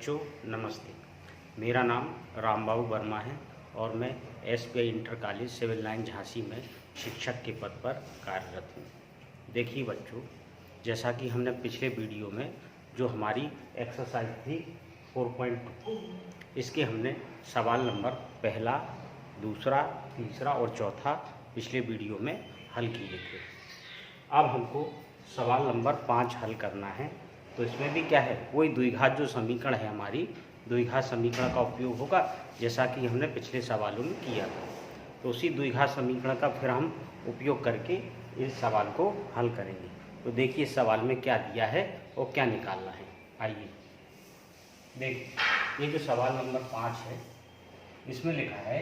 बच्चों नमस्ते। मेरा नाम रामबाबू वर्मा है और मैं SBI inter college civil line Jhansi में शिक्षक के पद पर कार्यरत हूँ। देखिए बच्चों, जैसा कि हमने पिछले वीडियो में जो हमारी एक्सरसाइज थी 4.2, इसके हमने सवाल नंबर पहला, दूसरा, तीसरा और चौथा पिछले वीडियो में हल किए थे। अब हमको सवाल नंबर 5 हल करना है। तो इसमें भी क्या है, वही द्विघात जो समीकरण है हमारी द्विघात समीकरण का उपयोग होगा, जैसा कि हमने पिछले सवालों में किया था। तो उसी द्विघात समीकरण का फिर हम उपयोग करके इस सवाल को हल करेंगे। तो देखिए इस सवाल में क्या दिया है और क्या निकालना है। आइए देखिए, ये जो सवाल नंबर 5 है इसमें लिखा है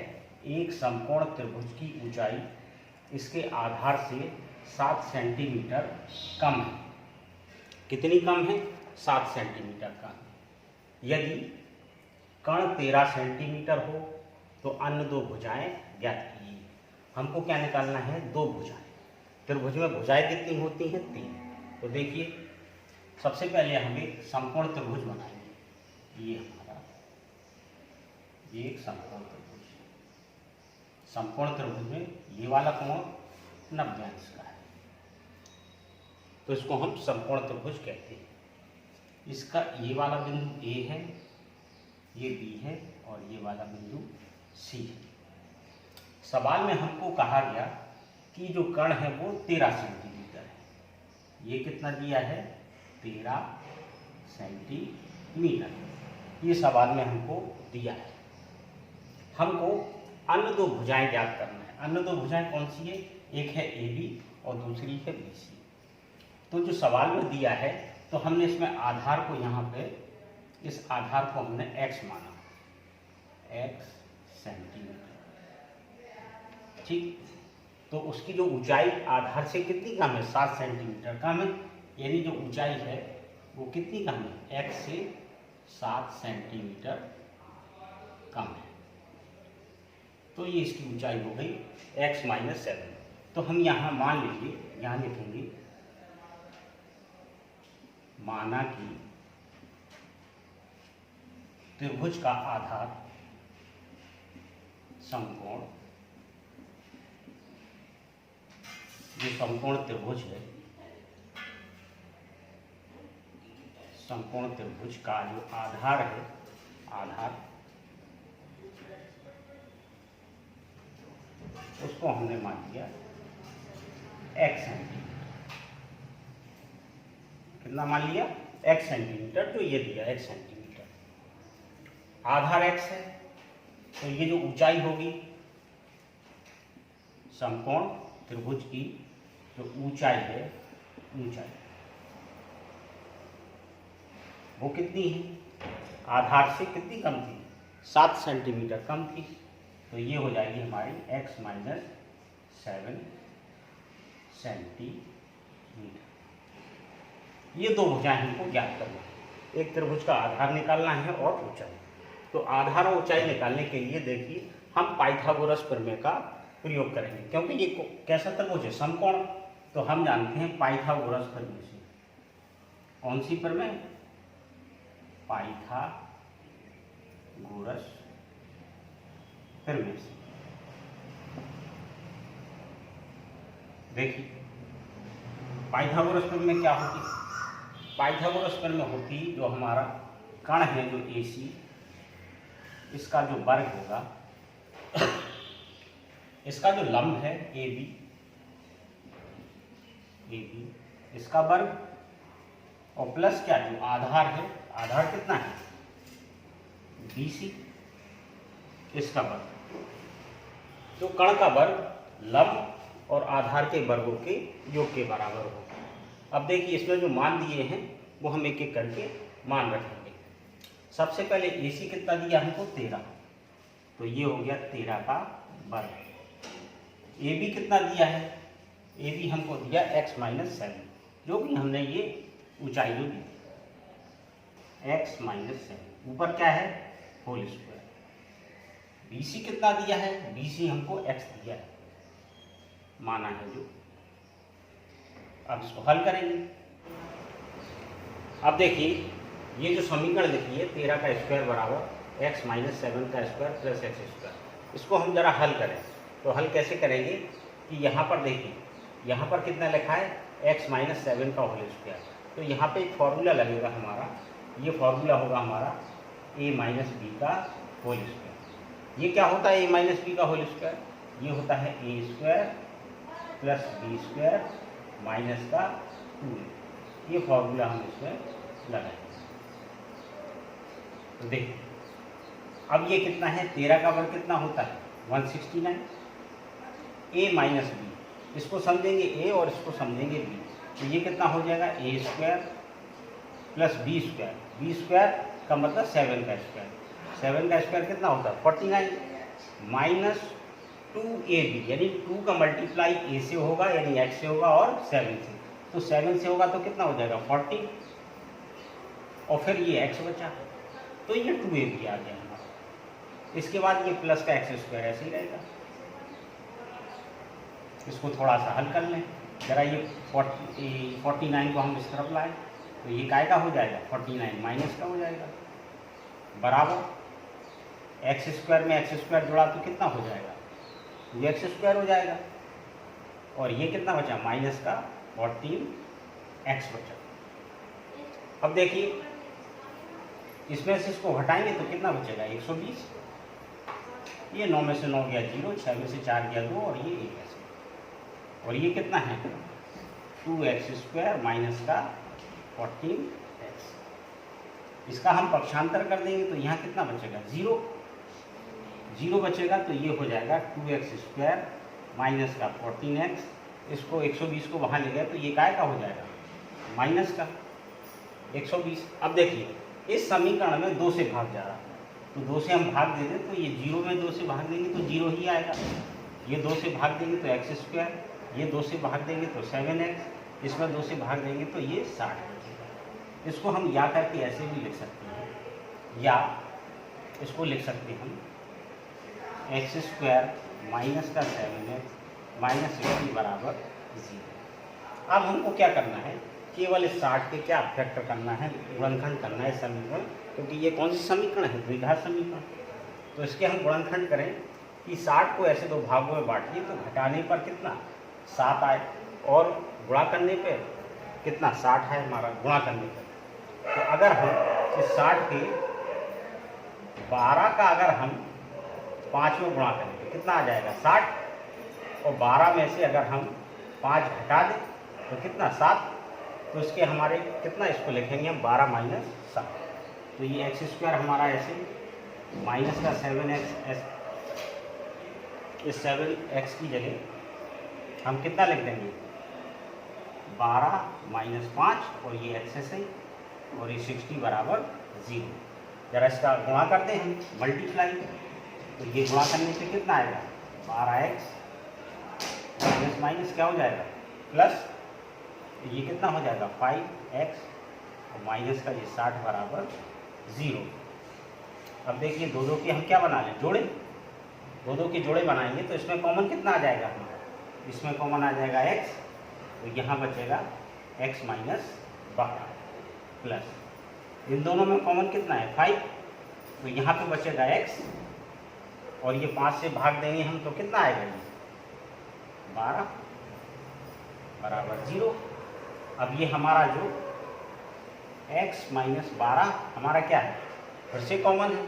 एक समकोण त्रिभुज की ऊंचाई इसके आधार से 7 सेंटीमीटर कम है। कितनी कम है? 7 सेंटीमीटर कम। यदि कर्ण 13 सेंटीमीटर हो तो अन्य दो भुजाएं ज्ञात कीजिए। हमको क्या निकालना है? दो भुजाएं। त्रिभुज में भुजाएं कितनी होती हैं? 3। तो देखिए सबसे पहले हम एक समकोण त्रिभुज बनाएंगे। ये हमारा एक समकोण त्रिभुज। समकोण त्रिभुज में ये वाला कोण 90 अंश का है, तो इसको हम समकोण त्रिभुज कहते हैं। इसका ये वाला बिंदु A है, ये B है और ये वाला बिंदु C है। सवाल में हमको कहा गया कि जो कर्ण है वो 13 सेंटीमीटर है। ये कितना दिया है? 13 सेंटीमीटर। ये सवाल में हमको दिया है। हमको अन्य दो भुजाएं ज्ञात करना है। अन्य दो भुजाएं कौन सी है? एक है AB और दूसरी है BC। तो जो सवाल में दिया है तो हमने इसमें आधार को यहाँ पे इस आधार को हमने x माना, x सेंटीमीटर। ठीक, तो उसकी जो ऊंचाई आधार से कितनी कम है? 7 सेंटीमीटर कम है। यानी जो ऊंचाई है वो कितनी कम है? x से 7 सेंटीमीटर कम है। तो ये इसकी ऊंचाई हो गई x - 7। तो हम यहाँ मान लीजिए, यहाँ लिखेंगे माना कि त्रिभुज का आधार समकोण, जो समकोण त्रिभुज है, समकोण त्रिभुज का जो आधार है, आधार उसको हमने मान लिया x सेंटीमीटर। कितना मान लिया? x centimetre. तो ये दिया x सेंटीमीटर। आधार x है तो ये जो ऊंचाई होगी समकोण त्रिभुज की, जो ऊंचाई है, ऊंचाई वो कितनी है? आधार से कितनी कम थी? 7 सेंटीमीटर कम थी। तो ये हो जाएगी हमारी x - 7 सेंटीमीटर। ये दो भुजाएं हमको ज्ञात करना है। एक त्रिभुज का आधार निकालना है और ऊंचाई। तो आधार और ऊंचाई निकालने के लिए देखिए हम पाइथागोरस प्रमेय का प्रयोग करेंगे, क्योंकि ये कैसा त्रिभुज है? समकोण। तो हम जानते हैं पाइथागोरस प्रमेय से। कौन सी प्रमेय? पाइथागोरस प्रमेय से। देखिए पाइथागोरस प्रमेय क्या होती है? पाइथागोरस प्रमेय होती जो हमारा कर्ण है जो AC, इसका जो वर्ग होगा, इसका जो लंब है AB, इसका वर्ग और प्लस क्या जो आधार है, आधार कितना है? BC, इसका वर्ग। तो कर्ण का वर्ग लंब और आधार के वर्गों के योग के बराबर होगा। अब देखिए इसमें जो मान दिए हैं वो हम एक एक करके मान रखेंगे। सबसे पहले AC कितना दिया हमको? 13। तो ये हो गया 13 का वर्ग। AB कितना दिया है? AB हमको दिया x - 7, जो कि हमने ये ऊंचाई जो दी x - 7। ऊपर क्या है? Whole square. BC कितना दिया है? BC हमको x दिया है, माना है जो। अब इसको हल करेंगे। अब देखिए ये जो समीकरण लिखी है 13 का स्क्वायर बराबर x माइनस 7 का स्क्वायर प्लस एक्स स्क्वायर, इसको हम जरा हल करें। तो हल कैसे करेंगे कि यहाँ पर देखिए, यहाँ पर कितना लिखा है x माइनस 7 का होल स्क्वायर, तो यहाँ पे एक फार्मूला लगेगा हमारा, ये फार्मूला होगा हमारा a माइनस बी का होल स्क्वायर। ये क्या होता है a माइनस बी का होल स्क्वायर? ये होता है a square plus B square minus का 2a। ये फार्मूला हम इसमें लगाएंगे। तो देखिए अब ये कितना है, 13 का वर्ग कितना होता है 169, a माइनस बी, इसको समझेंगे a और इसको समझेंगे b, तो ये कितना हो जाएगा a square plus B square, B square का मतलब 7 का स्क्वायर, 7 का स्क्वायर कितना होता है 49 माइनस 2ab, यानी 2 का मल्टीप्लाई a से होगा यानी x से होगा और 7 से, तो 7 से होगा तो कितना हो जाएगा 40 और फिर ये x बचा, तो ये 2ab आ गया हमारा। इसके बाद ये प्लस का एक्स स्क्वायर ऐसे ही रहेगा। इसको थोड़ा सा हल कर लें जरा, ये 49 को हम इस तरफ लाएं तो ये काय का हो जाएगा 49 माइनस का हो जाएगा बराबर एक्स स्क्वायर में एक्स स्क्वायर जुड़ा तो कितना हो जाएगा 2x स्क्वायर हो जाएगा, और ये कितना बचा माइनस का 14x बचा। अब देखिए इसमें से इसको हटाएंगे तो कितना बचेगा 120, ये 9 में से 9 गया 0, 6 में से 4 गया 2 और ये 1 ऐसे, और ये कितना है 2x स्क्वायर माइनस का 14x। इसका हम पक्षांतर कर देंगे तो यहाँ कितना बचेगा 0, 0 बचेगा, तो ये हो जाएगा 2x स्क्वायर माइनस का 14x। इसको 120 को वहाँ ले गए तो ये काय का हो जाएगा माइनस का 120। अब देखिए इस समीकरण में 2 से भाग जा रहा है, तो 2 से हम भाग दे दें तो ये 0 में 2 से भाग देंगे तो 0 ही आएगा, ये 2 से भाग देंगे तो एक्स स्क्वायर, ये 2 से भाग देंगे तो 7x, इसमें 2 से भाग देंगे तो ये 60 बचेगा। इसको हम या करके ऐसे भी लिख सकते हैं, या इसको लिख सकते हैं हम एक्स स्क्वायर माइनस का 7x माइनस 60 बराबर 0। अब हमको क्या करना है, केवल इस 60 के क्या फैक्टर करना है, गुणनखंड करना है समीकरण, क्योंकि ये कौन सी समीकरण है द्विघात समीकरण। तो इसके हम गुणनखंड करें कि 60 को ऐसे 2 भागों में बांटिए तो घटाने पर कितना 7 आए, और गुणा करने पे कितना 60 है हमारा गुणा करने पर। तो अगर हम इस 60 के 12 का अगर हम 5 में गुणा करें तो कितना आ जाएगा 60, और 12 में से अगर हम 5 घटा दें तो कितना 7, तो इसके हमारे कितना इसको लिखेंगे हम 12 माइनस 7, तो ये एक्स स्क्वायर हमारा ऐसे माइनस का 7x, इस 7x की जगह हम कितना लिख देंगे 12 माइनस 5 और ये एक्स ऐसे और ये 60 बराबर 0। जरा इसका गुणा करते हैं हम मल्टीप्लाई, तो ये गुणा करने से कितना आएगा 12x माइनस माइनस क्या हो जाएगा प्लस, ये कितना हो जाएगा 5x और माइनस का ये 60 बराबर 0। अब देखिए 2 के हम क्या बना लें जोड़े, 2 के जोड़े बनाएंगे तो इसमें कॉमन कितना आ जाएगा हमारा, इसमें कॉमन आ जाएगा x, तो यहाँ बचेगा x माइनस 12 प्लस इन दोनों में कॉमन कितना है 5, तो यहाँ पे बचेगा x, और ये 5 से भाग देंगे हम तो कितना आएगा ये 12 बराबर 0। अब ये हमारा जो x माइनस 12 हमारा क्या है फिर से कॉमन है,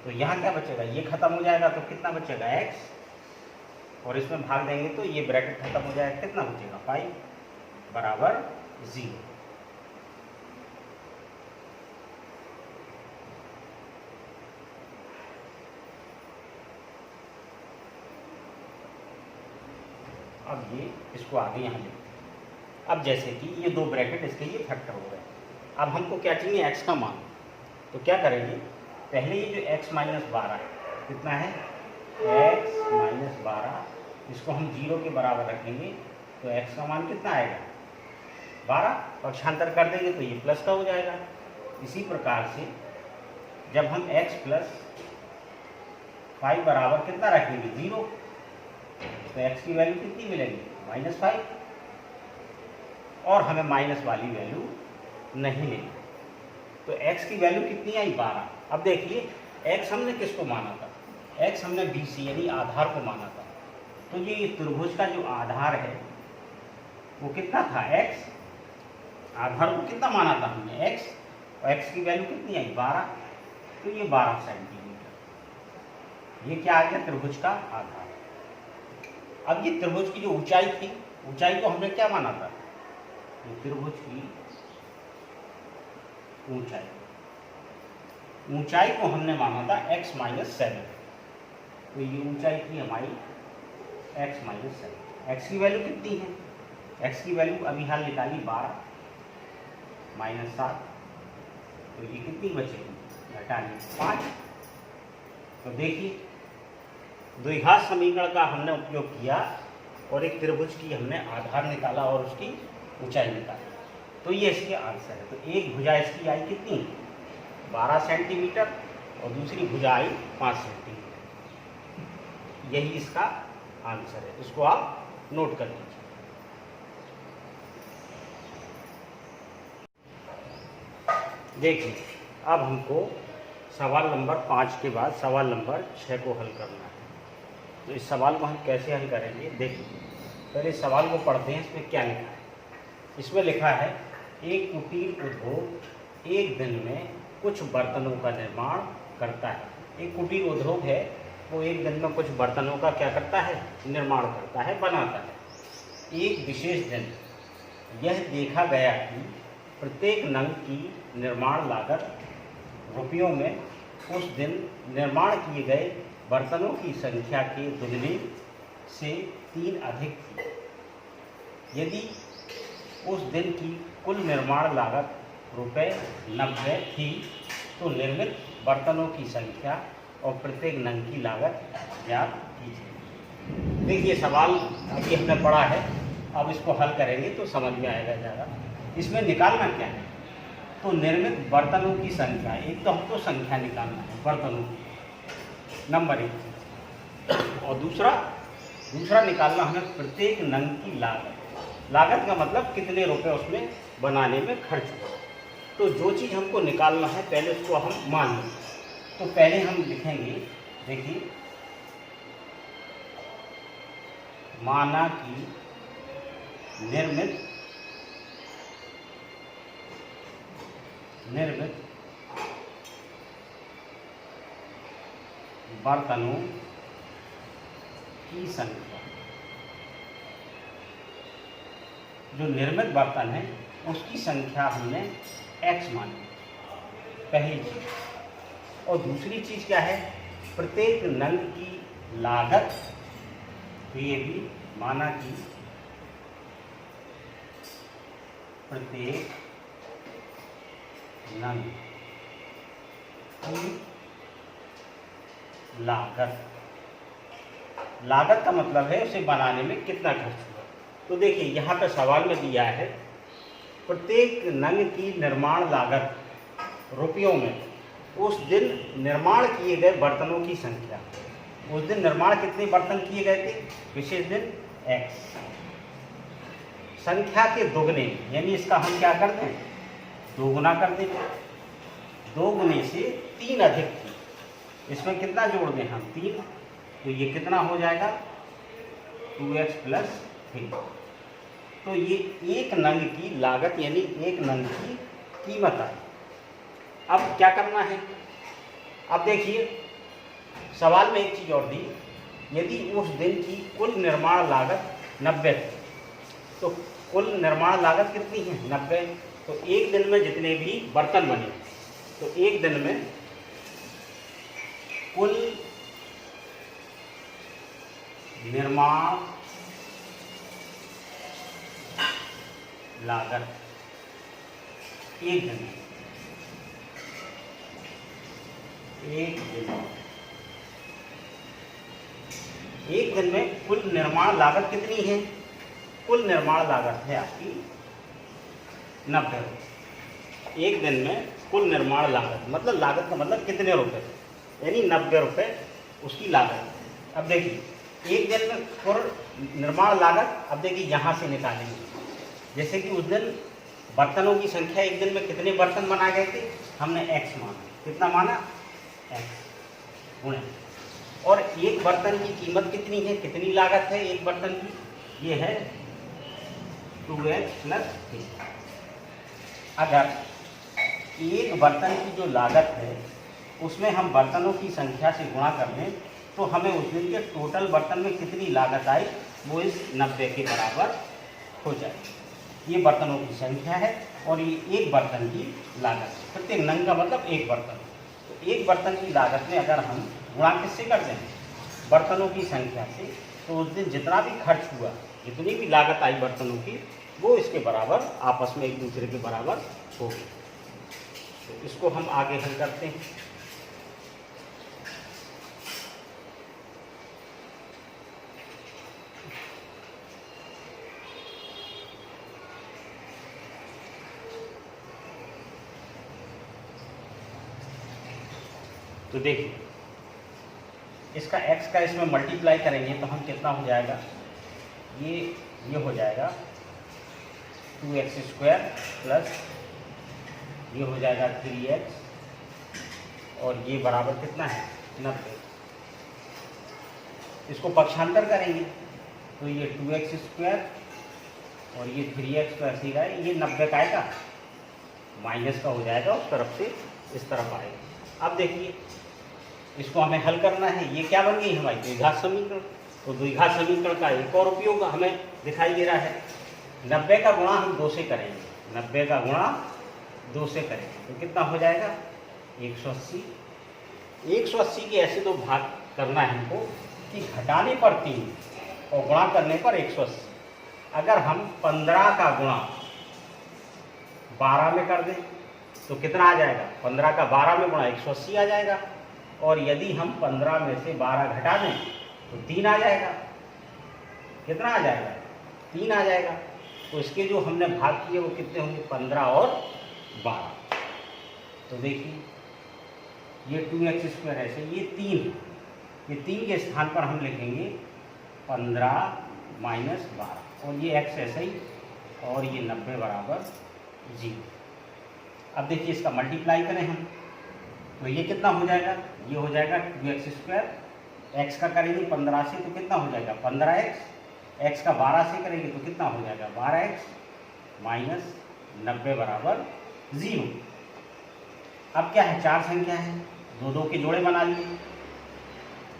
तो यहाँ क्या बचेगा ये खत्म हो जाएगा तो कितना बचेगा x, और इसमें भाग देंगे तो ये ब्रैकेट खत्म हो जाएगा, कितना बचेगा 5 बराबर 0। अब ये इसको आगे यहाँ लिखते हैं। अब जैसे कि ये 2 ब्रैकेट इसके लिए फैक्टर हो गए, अब हमको क्या चाहिए x का मान, तो क्या करेंगे पहले ये जो x माइनस 12 है कितना है x माइनस 12, इसको हम 0 के बराबर रखेंगे तो x का मान कितना आएगा 12, पक्षांतर कर देंगे तो ये प्लस का हो जाएगा। इसी प्रकार से जब हम x प्लस 5 बराबर कितना रखेंगे 0, तो x की वैल्यू कितनी मिलेगी -5, और हमें माइनस वाली वैल्यू नहीं लेनी। तो x की वैल्यू कितनी आई 12। अब देखिए x हमने किसको माना था, x हमने BC यानी आधार को माना था। तो ये त्रिभुज का जो आधार है वो कितना था x, आधार को कितना माना था हमने x, और x की वैल्यू कितनी आई 12, तो ये 12 सेंटीमीटर। ये क्या आ गया, त्रिभुज का आधार। अब ये त्रिभुज की जो ऊंचाई थी, ऊंचाई को हमने क्या माना था, ये त्रिभुज की ऊंचाई, ऊंचाई को हमने माना था x - 7। तो ये ऊंचाई थी हमारी x - 7। x की वैल्यू कितनी है, x की वैल्यू अभी हाल निकाली 12 - 7, तो ये कितनी बचेगी, घटानी 5। तो देखिए द्विघात समीकरण का हमने उपयोग किया और एक त्रिभुज की हमने आधार निकाला और उसकी ऊंचाई निकाली, तो ये इसके आंसर है। तो एक भुजा इसकी आई कितनी 12 सेंटीमीटर और दूसरी भुजा आई 5 सेंटीमीटर। यही इसका आंसर है, इसको आप नोट कर लीजिए। देखिए अब हमको सवाल नंबर 5 के बाद सवाल नंबर 6 को हल करना है। तो इस सवाल को हम कैसे हल करेंगे, देखिए पहले इस सवाल को पढ़ते हैं। इसमें क्या लिखा है, इसमें लिखा है एक कुटीर उद्योग एक दिन में कुछ बर्तनों का निर्माण करता है। एक कुटीर उद्योग है, वो एक दिन में कुछ बर्तनों का क्या करता है, निर्माण करता है, बनाता है। एक विशेष दिन यह देखा गया कि प्रत्येक नंग की निर्माण लागत रुपयों में उस दिन निर्माण किए गए बर्तनों की संख्या के दुगने से 3 अधिक थी। यदि उस दिन की कुल निर्माण लागत ₹90 थी तो निर्मित बर्तनों की संख्या और प्रत्येक नंग की लागत ज्ञात कीजिए। देखिए सवाल अभी हमने पढ़ा है, अब इसको हल करेंगे तो समझ में आएगा ज़्यादा। इसमें निकालना क्या है, तो निर्मित बर्तनों की संख्या, एक तो हमको संख्या निकालना है बर्तनों की, नंबर 1, और दूसरा निकालना हमें प्रत्येक नंग की लागत। लागत का मतलब कितने रुपए उसमें बनाने में खर्च हुआ। तो जो चीज़ हमको निकालना है पहले उसको हम मान लें। तो पहले हम लिखेंगे, देखिए माना कि निर्मित बर्तनों की संख्या, जो निर्मित बर्तन है उसकी संख्या हमने x मानी, पहली चीज। और दूसरी चीज क्या है, प्रत्येक नंग की लागत, तो ये भी माना कि प्रत्येक नंग की लागत का मतलब है उसे बनाने में कितना खर्च हुआ। तो देखिए यहाँ पे सवाल में दिया है प्रत्येक नंग की निर्माण लागत रुपयों में उस दिन निर्माण किए गए बर्तनों की संख्या। उस दिन निर्माण कितने बर्तन किए गए थे, विशेष दिन x, संख्या के दोगुने, यानी इसका हम क्या कर दें, दोगुना कर दें। 2 गुने से 3 अधिक थी, इसमें कितना जोड़ दें हम, 3, तो ये कितना हो जाएगा 2x + 3। तो ये एक नंग की लागत यानी एक नंग की कीमत आई। अब क्या करना है, अब देखिए सवाल में एक चीज़ और दी, यदि उस दिन की कुल निर्माण लागत 90 थी, तो कुल निर्माण लागत कितनी है 90। तो एक दिन में जितने भी बर्तन बने, तो एक दिन में कुल निर्माण लागत एक दिन में कुल निर्माण लागत कितनी है, कुल निर्माण लागत है आपकी 90 रुपये। एक दिन में कुल निर्माण लागत मतलब लागत का मतलब कितने रुपए, यानी 90 रुपये उसकी लागत। अब देखिए एक दिन में कुल निर्माण लागत, अब देखिए यहाँ से निकालेंगे, जैसे कि उस दिन बर्तनों की संख्या एक दिन में कितने बर्तन बनाए गए थे, हमने x माना। कितना माना, x गुणे, और एक बर्तन की कीमत कितनी है, कितनी लागत है एक बर्तन की, ये है 2x + 3। अगर एक बर्तन की जो लागत है उसमें हम बर्तनों की संख्या से गुणा कर दें तो हमें उस दिन के टोटल बर्तन में कितनी लागत आई वो इस 90 के बराबर हो जाएगी। ये बर्तनों की संख्या है और ये एक बर्तन की लागत है। प्रत्येक नंग का मतलब एक बर्तन। तो एक बर्तन की लागत में अगर हम गुणा किससे कर दें, बर्तनों की संख्या से, तो उस दिन जितना भी खर्च हुआ, जितनी भी लागत आई बर्तनों की, वो इसके बराबर आपस में एक दूसरे के बराबर होगी। तो इसको हम आगे हल करते हैं। तो देखिए, इसका x का इसमें मल्टीप्लाई करेंगे तो हम कितना हो जाएगा, ये हो जाएगा 2x² प्लस ये हो जाएगा 3x, और ये बराबर कितना है 90। इसको पक्षांतर करेंगे तो ये 2x² और ये 3x तो ऐसे ही रहा, ये 90 का आएगा, माइनस का हो जाएगा, उस तरफ से इस तरफ आएगा। अब देखिए, इसको हमें हल करना है। ये क्या बन गई हमारी द्विघात समीकरण। तो द्विघात समीकरण का एक और उपयोग हमें दिखाई दे रहा है। 90 का गुणा हम 2 से करेंगे, 90 का गुणा 2 से करेंगे तो कितना हो जाएगा 180। 180 के ऐसे 2 भाग करना है हमको कि घटाने पर 3 और गुणा करने पर 180। अगर हम 15 का गुणा 12 में कर दें तो कितना आ जाएगा, 15 का 12 में गुणा 180 आ जाएगा, और यदि हम 15 में से 12 घटा दें तो 3 आ जाएगा। कितना आ जाएगा, 3 आ जाएगा। तो इसके जो हमने भाग किए वो कितने होंगे, 15 और 12। तो देखिए, ये 2x² ऐसे, ये 3, ये 3 के स्थान पर हम लिखेंगे 15 - 12, और ये x ऐसे ही, और ये 90 बराबर 0। अब देखिए, इसका मल्टीप्लाई करें हम तो ये कितना हो जाएगा, ये हो जाएगा 2x², x का करेंगे 15 से तो कितना हो जाएगा 15x, x का 12 से करेंगे तो कितना हो जाएगा 12x माइनस 90 बराबर 0। अब क्या है, 4 संख्या है, 2 के जोड़े बना लिए।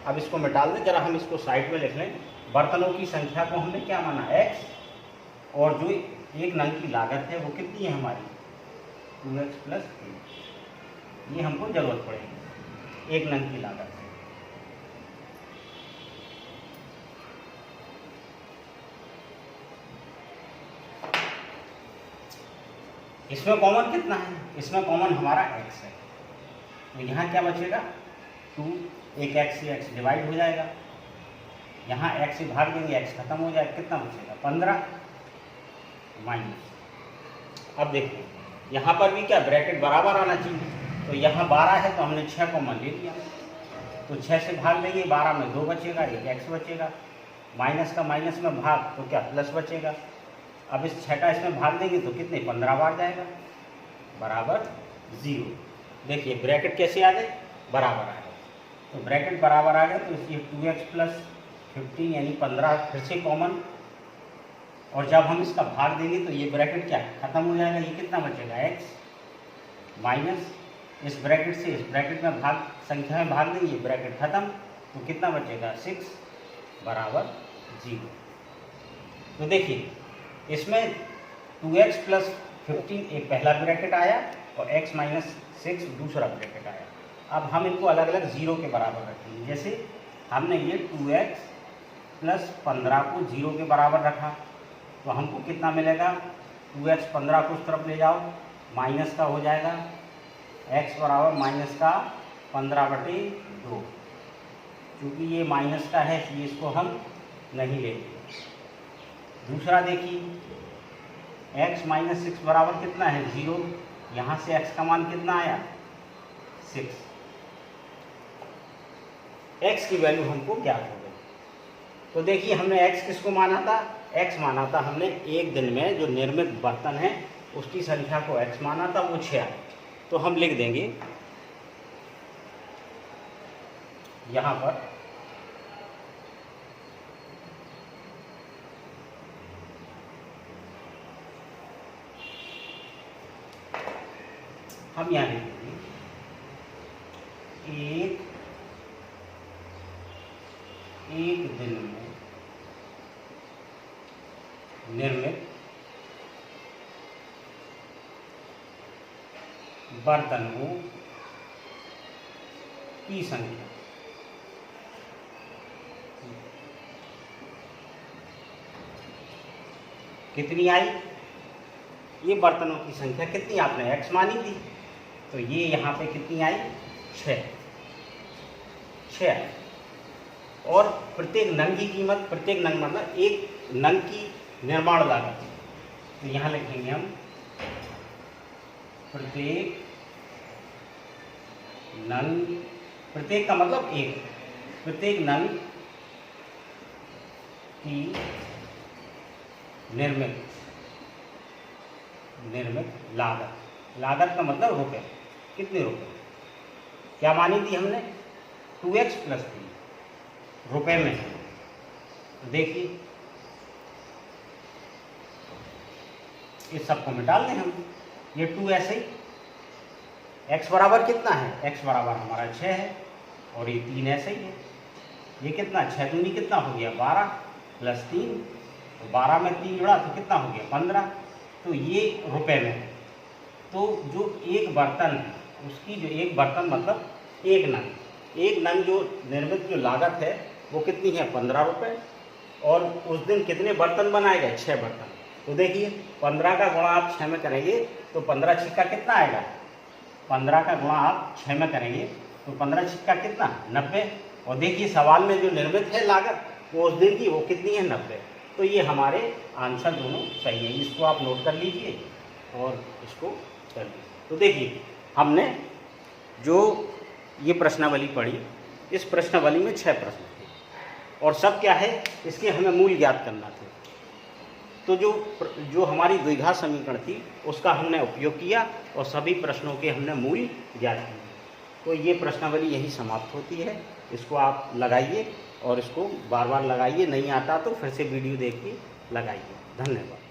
अब इसको मिटा दें, जरा हम इसको साइड में लिख लें। बर्तनों की संख्या को हमने क्या माना, x, और जो एक नंग की लागत है वो कितनी है हमारी 2x + 3। ये हमको जरूरत पड़ेगी एक नंग की लागत है। इसमें कॉमन कितना है, इसमें कॉमन हमारा x है, तो यहाँ क्या बचेगा 2, एक x से x डिवाइड हो जाएगा, यहाँ x से भाग देंगे x खत्म हो जाएगा, कितना बचेगा 15 माइनस। अब देखिए, यहाँ पर भी क्या ब्रैकेट बराबर आना चाहिए, तो यहाँ 12 है तो हमने 6 कॉमन ले लिया, तो 6 से भाग देंगे, 12 में 2 बचेगा, एक x बचेगा, माइनस का माइनस में भाग तो क्या प्लस बचेगा। अब इस 6 का इसमें भाग देंगे तो कितने 15 बार जाएगा, बराबर 0। देखिए ब्रैकेट कैसे आ गए, बराबर आ गए, तो ब्रैकेट बराबर आ गए तो इसलिए 2x + 15 यानी 15 फिर से कॉमन, और जब हम इसका भाग देंगे तो ये ब्रैकेट क्या खत्म हो जाएगा, ये कितना बचेगा x माइनस इस ब्रैकेट से इस ब्रैकेट में भाग संख्या में भाग देंगे, ब्रैकेट खत्म, तो कितना बचेगा 6 बराबर 0। तो देखिए, इसमें 2x + 15 एक पहला ब्रैकेट आया और x - 6 दूसरा ब्रैकेट आया। अब हम इनको अलग अलग 0 के बराबर रखेंगे। जैसे हमने ये 2x + 15 को 0 के बराबर रखा तो हमको कितना मिलेगा, 2x 15 को उस तरफ ले जाओ, माइनस का हो जाएगा x बराबर माइनस का 15/2। क्योंकि ये माइनस का है इसलिए इसको हम नहीं लेंगे। दूसरा देखिए, x - 6 बराबर कितना है 0, यहाँ से x का मान कितना आया 6, x की वैल्यू हमको ज्ञात हो गई। तो देखिए, हमने x किसको माना था, x माना था हमने एक दिन में जो निर्मित बर्तन हैं उसकी संख्या को x माना था, वो 6 आए। तो हम लिख देंगे यहाँ पर हम यहाँ लिख देंगे एक दिन में निर्मित बर्तनों की संख्या कितनी आई। ये बर्तनों की संख्या कितनी आपने x मानी थी, तो ये यहाँ पे कितनी आई 6 आई। और प्रत्येक नंग की कीमत, प्रत्येक नंग मतलब एक नंग की निर्माण लागत, तो यहाँ लिखेंगे हम प्रत्येक नंग, प्रत्येक का मतलब एक, प्रत्येक नंग की निर्मित लागत का मतलब रुपए, कितने रुपए, क्या मानी थी हमने 2x + 3 रुपए में। देखिए इस सबको मिटा लें हम, ये 2 ऐसे ही, x बराबर कितना है, x बराबर हमारा 6 है, और ये 3 ऐसे ही है। ये कितना 6 दूनी कितना हो गया 12 + 3, तो 12 में 3 जुड़ा तो कितना हो गया 15। तो ये रुपए में है। तो जो एक बर्तन है उसकी जो एक बर्तन मतलब एक नंग जो निर्मित जो लागत है वो कितनी है 15 रुपये। और उस दिन कितने बर्तन बनाए गए 6 बर्तन। तो देखिए 15 का गुणा आप 6 में करेंगे तो 15 छिक्का कितना आएगा, 15 का गुणा आप 6 में करेंगे तो 15 छिक्का कितना 90। और देखिए सवाल में जो निर्मित है लागत वो उस दिन की वो कितनी है 90। तो ये हमारे आंसर दोनों सही है, इसको आप नोट कर लीजिए और इसको कर लीजिए। तो देखिए हमने जो ये प्रश्नावली पढ़ी, इस प्रश्नावली में 6 प्रश्न थे और सब क्या है इसके हमें मूल ज्ञात करना थे। तो जो हमारी द्विघात समीकरण थी उसका हमने उपयोग किया और सभी प्रश्नों के हमने मूल ज्ञात किए। तो ये प्रश्नावली यही समाप्त होती है। इसको आप लगाइए और इसको बार बार लगाइए, नहीं आता तो फिर से वीडियो देखिए, लगाइए। धन्यवाद।